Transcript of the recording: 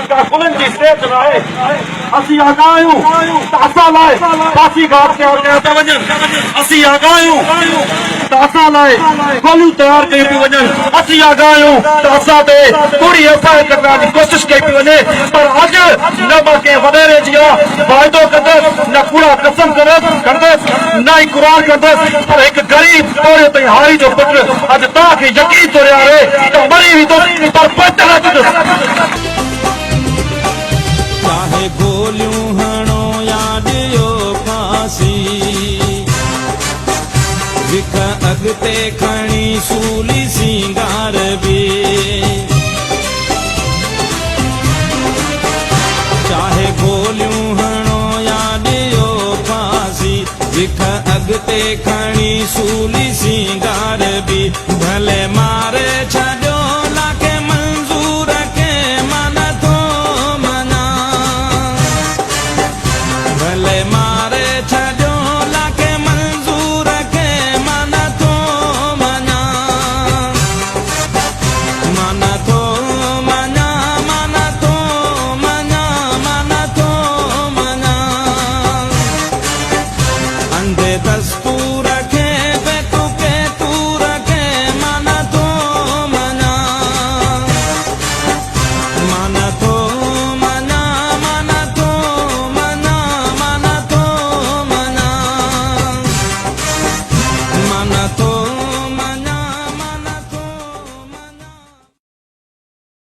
कारकुलन की स्टेज रहे असी आगायूं तासा लाए फांसी घाट के और कहता वजन असी आगायूं तासा लाए गोलियूं तैयार कई पई वजन असी आगायूं तासा ते पूरी एफआईआर करने की कोशिश कई पई वने पर अज न बाके वडेरे जिया वायदो कंदस न कूड़ा कसम कंदस न ही कुरान कंदस पर एक गरीब तोड़े ते हारी जो पुत्र अज ताके यकीन तो रहे तो मरी भी तो पर पटना चाहे गोलियूं हणो या ॾियो फांसी विख अॻिते खणी सूली सिंगार बि चाहे गोलियूं हणो या ॾियो फांसी विख अॻिते खणी सूली सिंगार बि भले मारे छॾियो लाके मंज़ूर के मन थो मना भले मारे छॾियो लाके मंज़ूर के मन थो मना मन थो मना मन थो मना मन थो मना अंधे